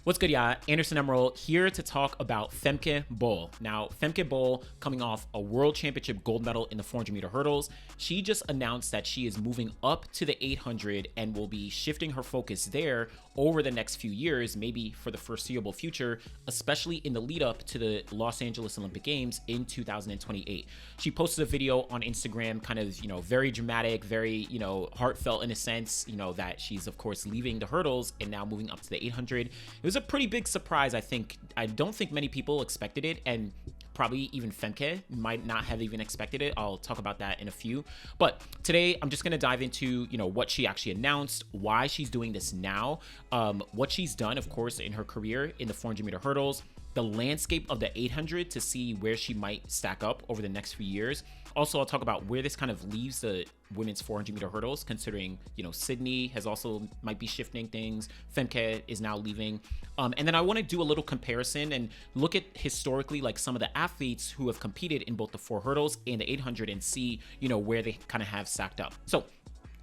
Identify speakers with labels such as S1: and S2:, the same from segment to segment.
S1: What's good, y'all? Anderson Emerald here to talk about Femke Bol. Now, Femke Bol, coming off a world championship gold medal in the 400-meter hurdles, she just announced that she is moving up to the 800 and will be shifting her focus there over the next few years, maybe for the foreseeable future, especially in the lead up to the Los Angeles Olympic Games in 2028. She posted a video on Instagram, kind of, very dramatic, very, heartfelt in a sense, that she's, of course, leaving the hurdles and now moving up to the 800. It was a pretty big surprise, I think. I don't think many people expected it, and probably even Femke might not have even expected it. I'll talk about that in a few. But today, I'm just going to dive into, what she actually announced, why she's doing this now, what she's done, of course, in her career in the 400-meter hurdles, the landscape of the 800 to see where she might stack up over the next few years. Also, I'll talk about where this kind of leaves the women's 400-meter hurdles, considering, Sydney has also might be shifting things. Femke is now leaving. And then I want to do a little comparison and look at historically, like some of the athletes who have competed in both the 4 hurdles and the 800 and see, where they kind of have stacked up. So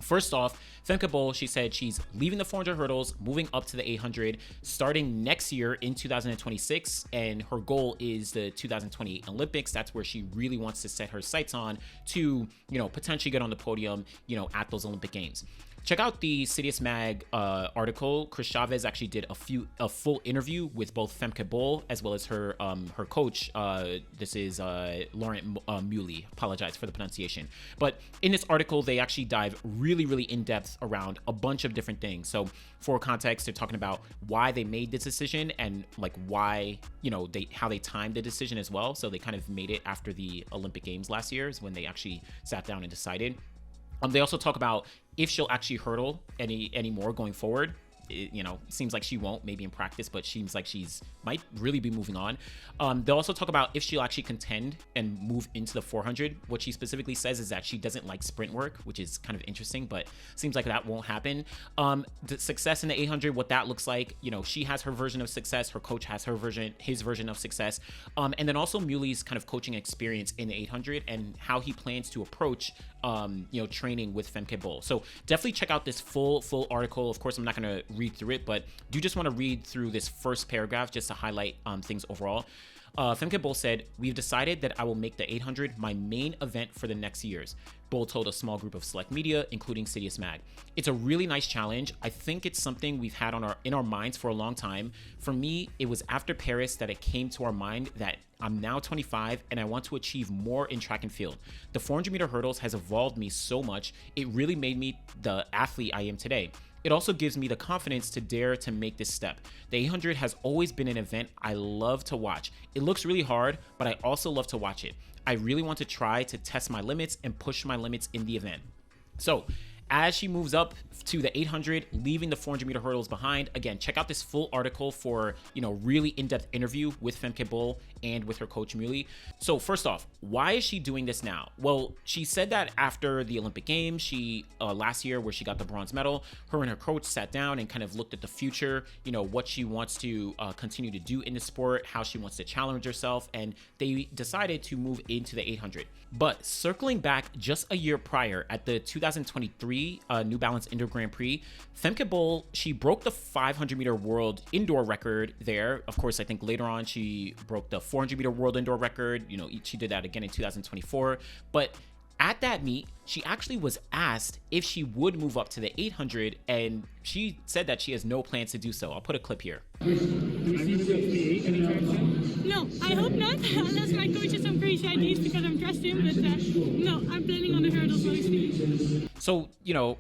S1: first off, Femke Bol, she said she's leaving the 400 hurdles, moving up to the 800, starting next year in 2026, and her goal is the 2028 Olympics. That's where she really wants to set her sights on to, potentially get on the podium, at those Olympic Games. Check out the Citius Mag article. Chris Chavez actually did a full interview with both Femke Bol as well as her coach. This is Laurent Muley. Apologize for the pronunciation. But in this article, they actually dive really in depth around a bunch of different things. So for context, they're talking about why they made this decision and like why, how they timed the decision as well. So they kind of made it after the Olympic Games last year is when they actually sat down and decided. They also talk about if she'll actually hurdle any more going forward. It seems like she won't, maybe in practice, but seems like she's might really be moving on. They'll also talk about if she'll actually contend and move into the 400. What she specifically says is that she doesn't like sprint work, which is kind of interesting, but seems like that won't happen. The success in the 800, what that looks like, she has her version of success. Her coach has his version of success. And then also Muley's kind of coaching experience in the 800 and how he plans to approach training with Femke Bol. So definitely check out this full article. Of course, I'm not going to read through it, but do just want to read through this first paragraph just to highlight things overall. Femke Bol said, "We've decided that I will make the 800 my main event for the next years." Bol told a small group of select media, including Citius Mag. "It's a really nice challenge. I think it's something we've had in our minds for a long time. For me, it was after Paris that it came to our mind that I'm now 25 and I want to achieve more in track and field. The 400-meter hurdles has evolved me so much. It really made me the athlete I am today. It also gives me the confidence to dare to make this step. The 800 has always been an event I love to watch. It looks really hard, but I also love to watch it. I really want to try to test my limits and push my limits in the event." So as she moves up to the 800, leaving the 400-meter hurdles behind, again, check out this full article for, really in-depth interview with Femke Bol and with her coach Muley. So first off, why is she doing this now? Well, she said that after the Olympic Games, last year where she got the bronze medal, her and her coach sat down and kind of looked at the future, what she wants to continue to do in the sport, how she wants to challenge herself, and they decided to move into the 800. But circling back just a year prior at the 2023 New Balance Indoor Grand Prix, Femke Bol, she broke the 500-meter world indoor record there. Of course, I think later on she broke the 400-meter world indoor record. She did that again in 2024. But at that meet, she actually was asked if she would move up to the 800, and she said that she has no plans to do so. I'll put a clip here.
S2: No, I hope not. Unless my coach has some crazy ideas because I'm dressed in, but no, I'm planning on the hurdles mostly.
S1: So,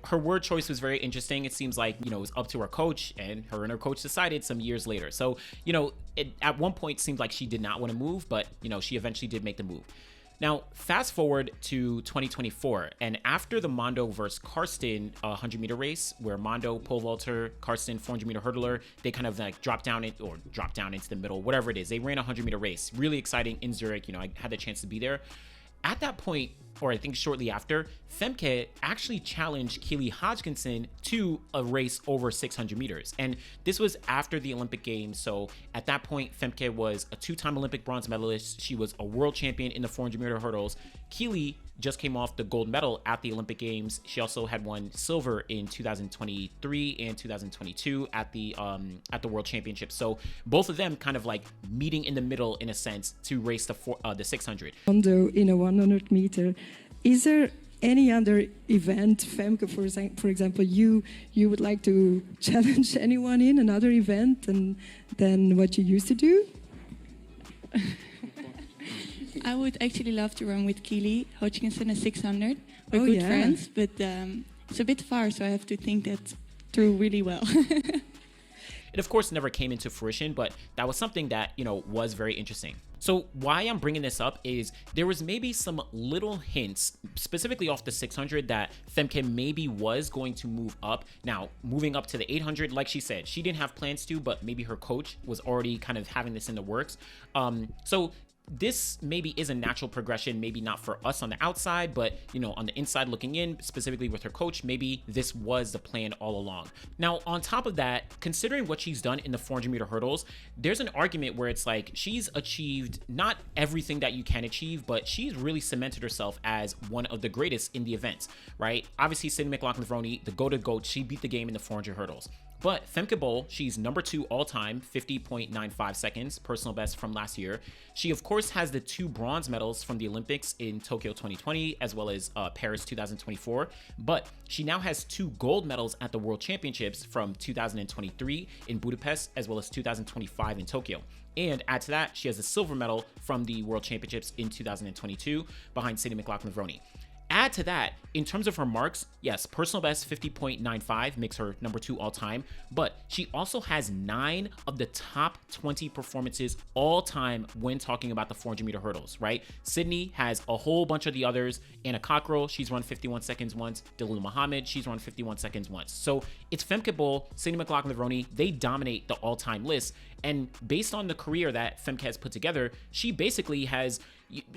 S1: her word choice was very interesting. It seems like, it was up to her coach, and her coach decided some years later. So, at one point, it seemed like she did not want to move, but, she eventually did make the move. Now, fast forward to 2024, and after the Mondo versus Karsten 100-meter race, where Mondo, pole vaulter, Karsten, 400-meter hurdler, they kind of like dropped down into the middle, whatever it is. They ran a 100-meter race, really exciting in Zurich. I had the chance to be there. At that point, or I think shortly after, Femke actually challenged Keely Hodgkinson to a race over 600 meters. And this was after the Olympic Games. So at that point, Femke was a 2-time Olympic bronze medalist. She was a world champion in the 400-meter hurdles. Keely just came off the gold medal at the Olympic Games. She also had won silver in 2023 and 2022 at the World Championships. So both of them kind of like meeting in the middle in a sense to race the 600.
S3: In a 100 meter, is there any other event, Femke, for example, you would like to challenge anyone in another event than what you used to do?
S4: I would actually love to run with Keely Hodgkinson at 600. We're good friends, but it's a bit far, so I have to think that through really well.
S1: It of course never came into fruition, but that was something that, was very interesting. So why I'm bringing this up is there was maybe some little hints, specifically off the 600, that Femke maybe was going to move up. Now, moving up to the 800, like she said, she didn't have plans to, but maybe her coach was already kind of having this in the works. So this maybe is a natural progression, maybe not for us on the outside, but on the inside looking in, specifically with her coach, maybe this was the plan all along. Now, on top of that, considering what she's done in the 400 meter hurdles, there's an argument where it's like she's achieved not everything that you can achieve, but she's really cemented herself as one of the greatest in the events, right? Obviously, Sydney McLaughlin-Levrone, the GOAT, she beat the game in the 400 hurdles. But Femke Bol, she's number 2 all-time, 50.95 seconds, personal best from last year. She, of course, has the 2 bronze medals from the Olympics in Tokyo 2020, as well as Paris 2024. But she now has 2 gold medals at the World Championships from 2023 in Budapest, as well as 2025 in Tokyo. And add to that, she has a silver medal from the World Championships in 2022 behind Sydney McLaughlin-Levrone. Add to that, in terms of her marks, yes, personal best 50.95 makes her number 2 all time, but she also has 9 of the top 20 performances all time when talking about the 400 meter hurdles, right? Sydney has a whole bunch of the others. Anna Cockrell, she's run 51 seconds once. Dalilah Muhammad, she's run 51 seconds once. So it's Femke Bol, Sydney McLaughlin-Levrone, they dominate the all-time list. And based on the career that Femke has put together, she basically has,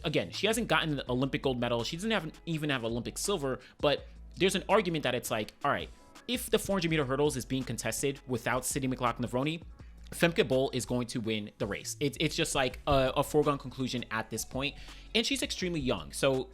S1: again, she hasn't gotten the Olympic gold medal. She doesn't even have Olympic silver, but there's an argument that it's like, all right, if the 400 meter hurdles is being contested without Sydney McLaughlin-Levrone, Femke Bol is going to win the race. It's just like a foregone conclusion at this point. And she's extremely young. So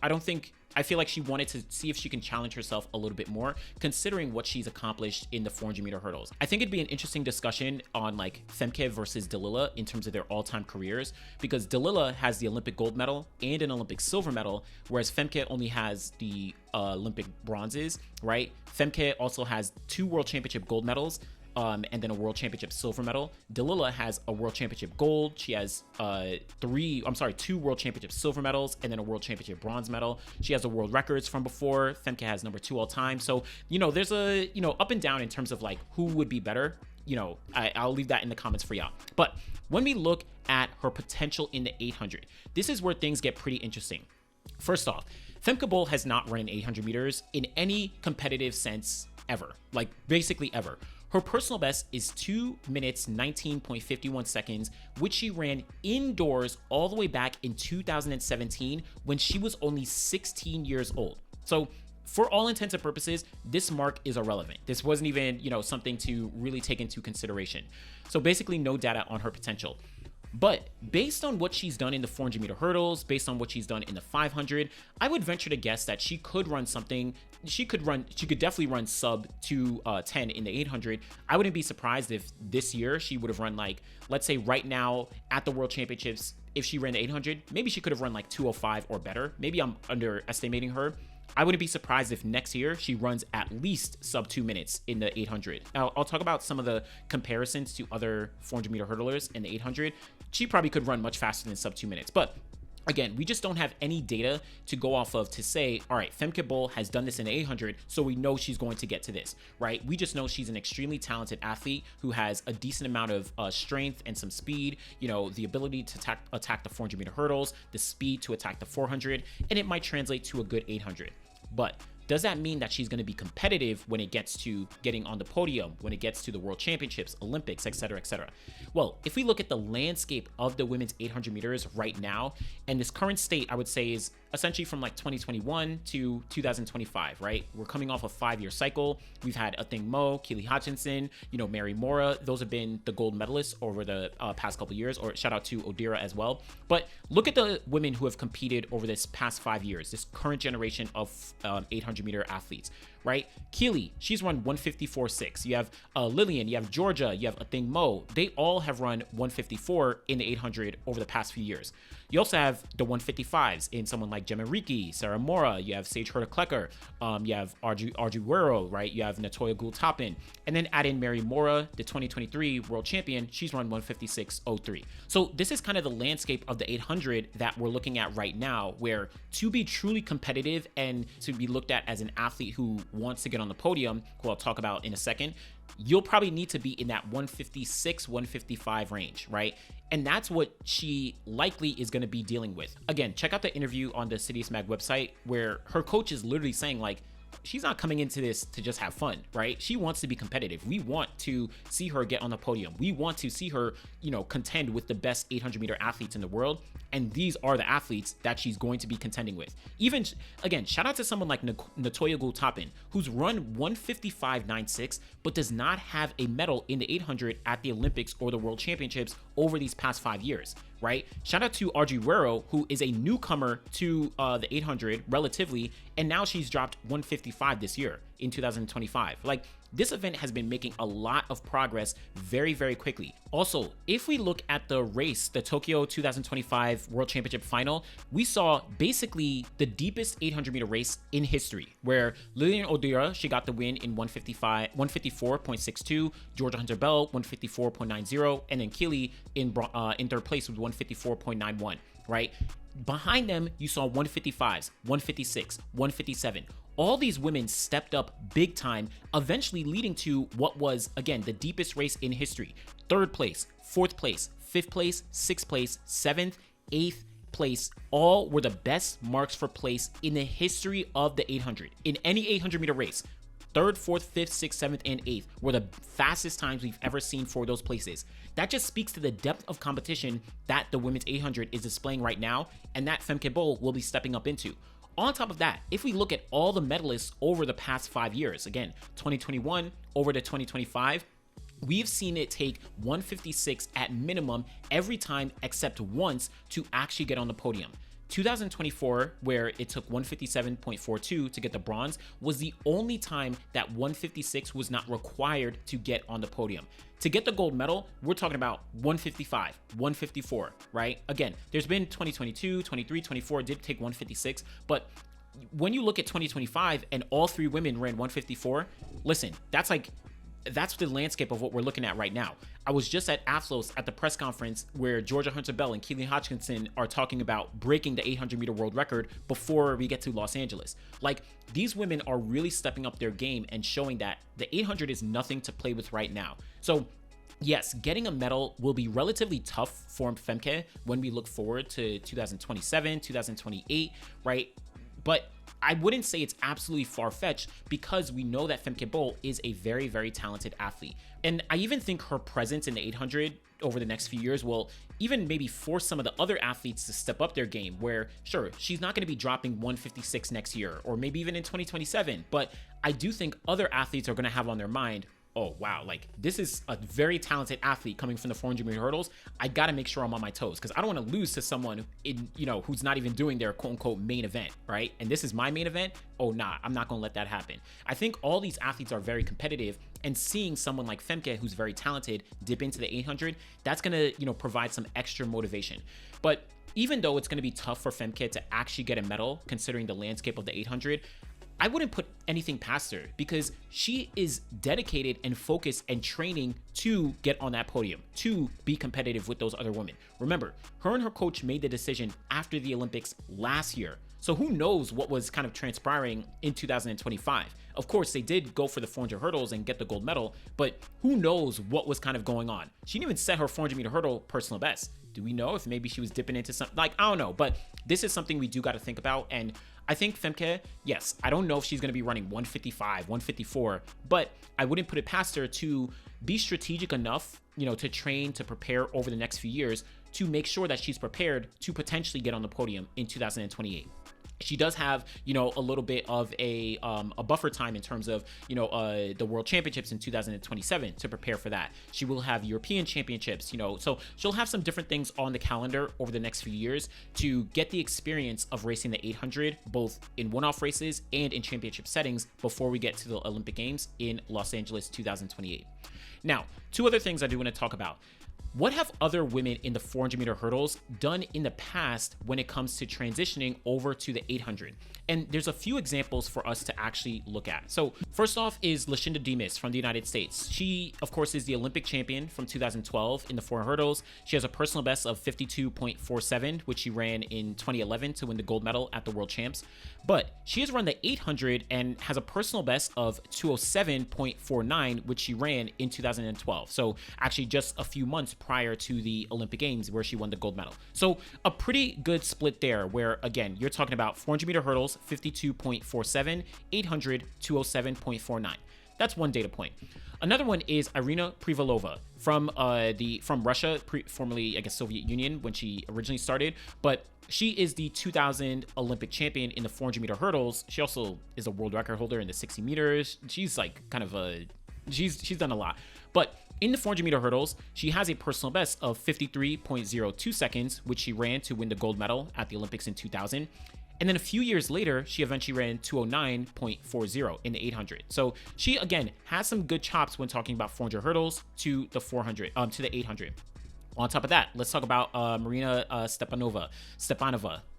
S1: I feel like she wanted to see if she can challenge herself a little bit more, considering what she's accomplished in the 400 meter hurdles. I think it'd be an interesting discussion on like Femke versus Dalilah in terms of their all-time careers, because Dalilah has the Olympic gold medal and an Olympic silver medal, whereas Femke only has the Olympic bronzes, right? Femke also has 2 World Championship gold medals, and then a World Championship silver medal. Dalilah has a World Championship gold. She has 2 World Championship silver medals, and then a World Championship bronze medal. She has the world records from before. Femke has number 2 all time. So, there's a, up and down in terms of like who would be better. I'll leave that in the comments for y'all. But when we look at her potential in the 800, this is where things get pretty interesting. First off, Femke Bol has not run 800 meters in any competitive sense ever, like basically ever. Her personal best is 2 minutes, 19.51 seconds, which she ran indoors all the way back in 2017 when she was only 16 years old. So for all intents and purposes, this mark is irrelevant. This wasn't even, something to really take into consideration. So basically no data on her potential. But based on what she's done in the 400 meter hurdles, based on what she's done in the 500, I would venture to guess that she could run something. She could definitely run sub 2:10 in the 800. I wouldn't be surprised if this year she would have run like, let's say right now at the World Championships, if she ran the 800, maybe she could have run like 2:05 or better. Maybe I'm underestimating her. I wouldn't be surprised if next year she runs at least sub 2 minutes in the 800. Now, I'll talk about some of the comparisons to other 400 meter hurdlers in the 800. She probably could run much faster than sub 2 minutes, but again, we just don't have any data to go off of to say, all right, Femke Bol has done this in the 800, so we know she's going to get to this, right? We just know she's an extremely talented athlete who has a decent amount of strength and some speed, the ability to attack the 400 meter hurdles, the speed to attack the 400, and it might translate to a good 800. But does that mean that she's going to be competitive when it gets to getting on the podium, when it gets to the World Championships, Olympics, etc., etc.? Well, if we look at the landscape of the women's 800 meters right now, and this current state, I would say is, essentially from like 2021 to 2025, right? We're coming off a 5-year cycle. We've had Athing Mu, Keely Hutchinson, Mary Mora. Those have been the gold medalists over the past couple years, or shout out to Odira as well. But look at the women who have competed over this past 5 years, this current generation of 800 meter athletes, right? Keely, she's run 154.6. You have Lillian, you have Georgia, you have Athing Mu. They all have run 154 in the 800 over the past few years. You also have the 155s in someone like Gemma Riki, Sarah Mora, you have Sage Herta-Klecker, you have Arjuero, right? You have Natoya Gould-Toppin, and then add in Mary Mora, the 2023 world champion. She's run 156.03. So this is kind of the landscape of the 800 that we're looking at right now, where to be truly competitive and to be looked at as an athlete who wants to get on the podium, who I'll talk about in a second, you'll probably need to be in that 156, 155 range, right? And that's what she likely is going to be dealing with. Again, check out the interview on the Citius Mag website where her coach is literally saying, like, she's not coming into this to just have fun, right? She wants to be competitive. We want to see her get on the podium. We want to see her, contend with the best 800 meter athletes in the world. And these are the athletes that she's going to be contending with. Even, again, shout out to someone like Natoya Gould-Toppin, who's run 155.96, but does not have a medal in the 800 at the Olympics or the World Championships over these past 5 years, right? Shout out to Arjuero, who is a newcomer to the 800 relatively, and now she's dropped 155 this year in 2025. Like, this event has been making a lot of progress very, very quickly. Also, if we look at the race, the Tokyo 2025 World Championship final, we saw basically the deepest 800 meter race in history, where Lilian Odira, she got the win in 154.62, Georgia Hunter-Bell 154.90, and then Keely in third place with 154.91, right? Behind them, you saw 155s, 156, 157. All these women stepped up big time, eventually leading to what was, again, the deepest race in history. 3rd place, 4th place, 5th place, 6th place, 7th, 8th place, all were the best marks for place in the history of the 800. In any 800 meter race, 3rd, 4th, 5th, 6th, 7th, and 8th were the fastest times we've ever seen for those places. That just speaks to the depth of competition that the women's 800 is displaying right now, and that Femke Bol will be stepping up into. On top of that, if we look at all the medalists over the past 5 years, again, 2021 over to 2025, we've seen it take 156 at minimum every time except once to actually get on the podium. 2024, where it took 157.42 to get the bronze, was the only time that 156 was not required to get on the podium. To get the gold medal, we're talking about 155, 154, right? Again, there's been 2022, 23, 24 did take 156, but when you look at 2025 and all 3 women ran 154, listen, that's the landscape of what we're looking at right now. I was just at AFLOS at the press conference where Georgia Hunter-Bell and Keely Hutchinson are talking about breaking the 800 meter world record before we get to Los Angeles. Like, these women are really stepping up their game and showing that the 800 is nothing to play with right now. So yes, getting a medal will be relatively tough for Femke when we look forward to 2027, 2028, right? But I wouldn't say it's absolutely far-fetched because we know that Femke Bol is a very, very talented athlete. And I even think her presence in the 800 over the next few years will even maybe force some of the other athletes to step up their game, where sure, she's not going to be dropping 156 next year or maybe even in 2027, but I do think other athletes are going to have on their mind, oh wow, like this is a very talented athlete coming from the 400 meter hurdles. I got to make sure I'm on my toes because I don't want to lose to someone who's not even doing their quote unquote main event, right? And this is my main event. Oh nah, I'm not going to let that happen. I think all these athletes are very competitive, and seeing someone like Femke, who's very talented, dip into the 800, that's going to, provide some extra motivation. But even though it's going to be tough for Femke to actually get a medal, considering the landscape of the 800, I wouldn't put anything past her because she is dedicated and focused and training to get on that podium, to be competitive with those other women. Remember, her and her coach made the decision after the Olympics last year. So who knows what was kind of transpiring in 2025. Of course, they did go for the 400 hurdles and get the gold medal, but who knows what was kind of going on. She didn't even set her 400 meter hurdle personal best. Do we know if maybe she was dipping into something? Like, I don't know, but this is something we do got to think about. And I think Femke, yes, I don't know if she's going to be running 155, 154, but I wouldn't put it past her to be strategic enough, to train, to prepare over the next few years to make sure that she's prepared to potentially get on the podium in 2028. She does have, a little bit of a buffer time in terms of, the World Championships in 2027 to prepare for that. She will have European Championships, so she'll have some different things on the calendar over the next few years to get the experience of racing the 800, both in one-off races and in championship settings before we get to the Olympic Games in Los Angeles 2028. Now, two other things I do want to talk about. What have other women in the 400 meter hurdles done in the past when it comes to transitioning over to the 800? And there's a few examples for us to actually look at. So first off is Lashinda Demus from the United States. She, of course, is the Olympic champion from 2012 in the 400 hurdles. She has a personal best of 52.47, which she ran in 2011 to win the gold medal at the World Champs. But she has run the 800 and has a personal best of 207.49, which she ran in 2012. So actually just a few months prior to the Olympic Games where she won the gold medal. So a pretty good split there where, again, you're talking about 400 meter hurdles, 52.47, 800, 207.49. That's one data point. Another one is Irena Privalova from Russia, formerly, I guess, Soviet Union when she originally started, but she is the 2000 Olympic champion in the 400 meter hurdles. She also is a world record holder in the 60 meters. She's like she's done a lot. But in the 400 meter hurdles, she has a personal best of 53.02 seconds, which she ran to win the gold medal at the Olympics in 2000. And then a few years later, she eventually ran 209.40 in the 800. So she, again, has some good chops when talking about 400 hurdles to the 800. On top of that, let's talk about Marina Stepanova,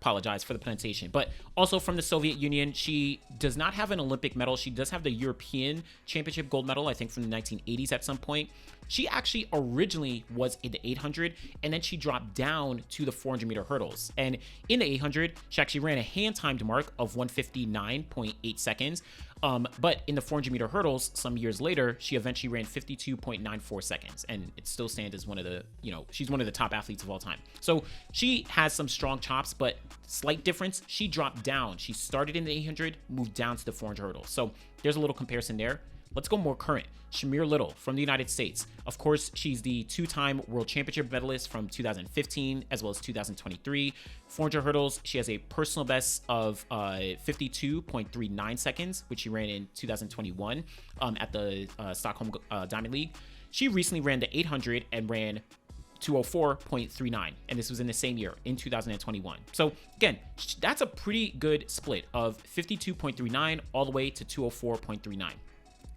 S1: apologize for the pronunciation, but also from the Soviet Union. She does not have an Olympic medal. She does have the European Championship gold medal, I think from the 1980s at some point. She actually originally was in the 800, and then she dropped down to the 400 meter hurdles. And in the 800, she actually ran a hand-timed mark of 159.8 seconds. But in the 400 meter hurdles, some years later, she eventually ran 52.94 seconds, and it still stands as one of the, she's one of the top athletes of all time. So she has some strong chops, but slight difference, she dropped down. She started in the 800, moved down to the 400 hurdles. So there's a little comparison there. Let's go more current. Shamier Little from the United States. Of course, she's the two-time World Championship medalist from 2015 as well as 2023. 400 hurdles, she has a personal best of 52.39 seconds, which she ran in 2021 at the Stockholm Diamond League. She recently ran the 800 and ran 204.39, and this was in the same year in 2021. So again, that's a pretty good split of 52.39 all the way to 204.39.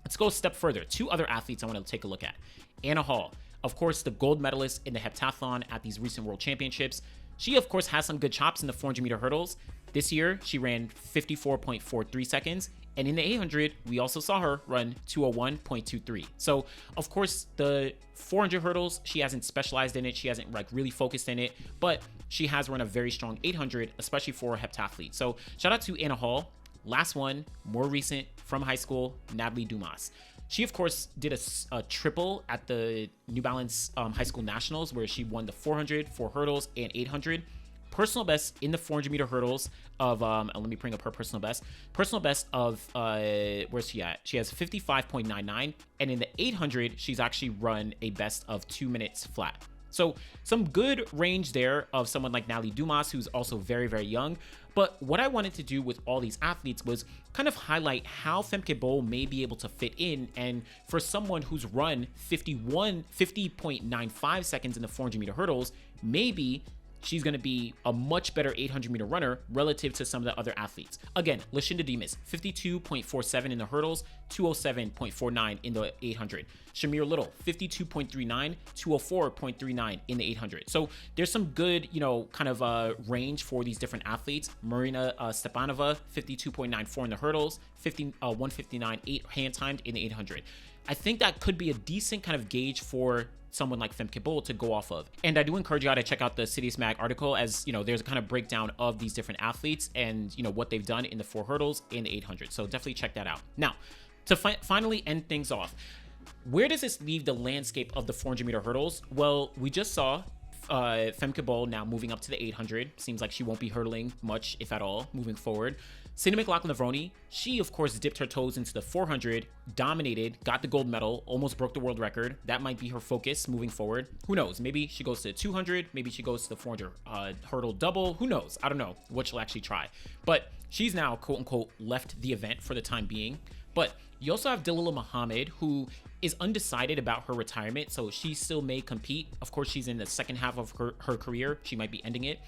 S1: Let's go a step further. Two other athletes I want to take a look at. Anna Hall, of course, the gold medalist in the heptathlon at these recent World Championships. She, of course, has some good chops in the 400 meter hurdles. This year, she ran 54.43 seconds. And in the 800, we also saw her run 201.23. So, of course, the 400 hurdles, she hasn't specialized in it. She hasn't really focused in it, but she has run a very strong 800, especially for a heptathlete. So shout out to Anna Hall. Last one, more recent, from high school, Natalie Dumas. She, of course, did a triple at the New Balance High School Nationals where she won the 400, 4 hurdles, and 800. Personal best in the 400 meter hurdles of, let me bring up her personal best. Personal best of, where's she at? She has 55.99. And in the 800, she's actually run a best of 2 minutes flat. So some good range there of someone like Natalie Dumas, who's also very, very young. But what I wanted to do with all these athletes was kind of highlight how Femke Bol may be able to fit in. And for someone who's run 50.95 seconds in the 400 meter hurdles, maybe she's going to be a much better 800 meter runner relative to some of the other athletes. Again, Lashinda Demus, 52.47 in the hurdles, 207.49 in the 800. Shamier Little, 52.39, 204.39 in the 800. So there's some good, kind of range for these different athletes. Marina Stepanova, 52.94 in the hurdles, 159.8 hand timed in the 800. I think that could be a decent kind of gauge for someone like Femke Bol to go off of. And I do encourage you all to check out the Citius Mag article, as there's a kind of breakdown of these different athletes and what they've done in the 4 hurdles and the 800. So definitely check that out. Now, to finally end things off, where does this leave the landscape of the 400 meter hurdles? Well, we just saw Femke Bol now moving up to the 800. Seems like she won't be hurdling much, if at all, moving forward. Sydney McLaughlin-Levrone, she of course dipped her toes into the 400, dominated, got the gold medal, almost broke the world record. That might be her focus moving forward. Who knows? Maybe she goes to 200, maybe she goes to the 400 hurdle double. Who knows? I don't know what she'll actually try. But she's now quote unquote left the event for the time being. But you also have Dalilah Muhammad, who is undecided about her retirement, so she still may compete. Of course, she's in the second half of her career. She might be ending it.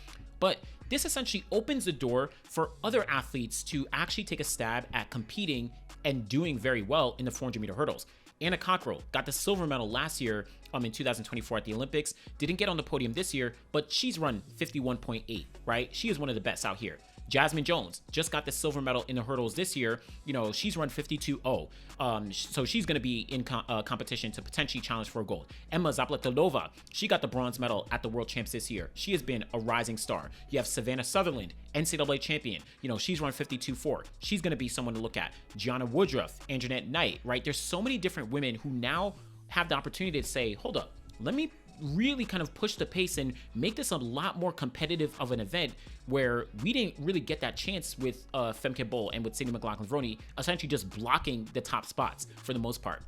S1: But this essentially opens the door for other athletes to actually take a stab at competing and doing very well in the 400-meter hurdles. Anna Cockrell got the silver medal last year in 2024 at the Olympics. Didn't get on the podium this year, but she's run 51.8, right? She is one of the best out here. Jasmine Jones just got the silver medal in the hurdles this year. You know, she's run 52.0. So she's going to be in competition to potentially challenge for a gold. Emma Zaplatilova, she got the bronze medal at the World Champs this year. She has been a rising star. You have Savannah Sutherland, NCAA champion. You know, she's run 52.4. She's going to be someone to look at. Gianna Woodruff, Anjanette Knight, right? There's so many different women who now have the opportunity to say, hold up, let me really kind of push the pace and make this a lot more competitive of an event, where we didn't really get that chance with Femke Bol and with Sydney McLaughlin-Levrone essentially just blocking the top spots for the most part.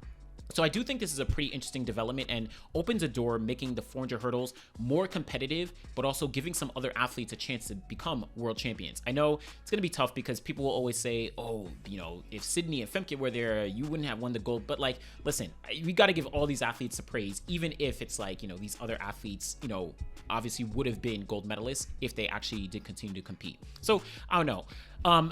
S1: So I do think this is a pretty interesting development and opens a door, making the 400 hurdles more competitive, but also giving some other athletes a chance to become world champions. I know it's going to be tough because people will always say, oh, you know, if Sydney and Femke were there, you wouldn't have won the gold. But like, listen, we got to give all these athletes the praise, even if it's like, you know, these other athletes, you know, obviously would have been gold medalists if they actually did continue to compete. So I don't know.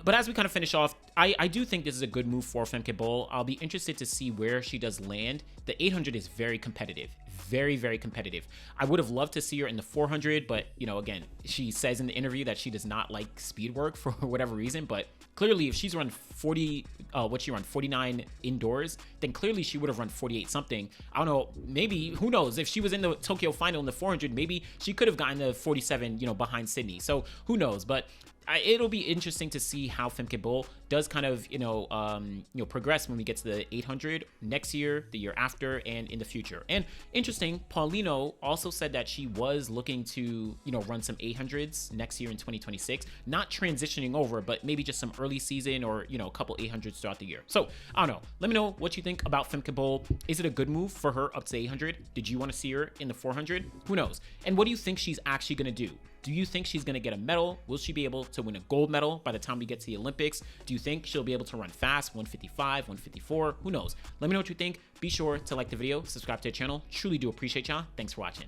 S1: But as we kind of finish off, I do think this is a good move for Femke Bol. I'll be interested to see where she does land. The 800 is very competitive, very, very competitive. I would have loved to see her in the 400, but, you know, again, she says in the interview that she does not like speed work for whatever reason. But clearly, if she's run 49 indoors, then clearly she would have run 48 something. I don't know, maybe, who knows, if she was in the Tokyo final in the 400, maybe she could have gotten the 47, you know, behind Sydney. So who knows? But it'll be interesting to see how Femke Bol does kind of, progress when we get to the 800 next year, the year after, and in the future. And interesting, Paulino also said that she was looking to, run some 800s next year in 2026, not transitioning over, but maybe just some early season or, a couple 800s throughout the year. So I don't know. Let me know what you think about Femke Bol. Is it a good move for her up to 800? Did you want to see her in the 400? Who knows? And what do you think she's actually going to do? Do you think she's going to get a medal? Will she be able to win a gold medal by the time we get to the Olympics? Do you think she'll be able to run fast, 155, 154? Who knows? Let me know what you think. Be sure to like the video, subscribe to the channel. Truly do appreciate y'all. Thanks for watching.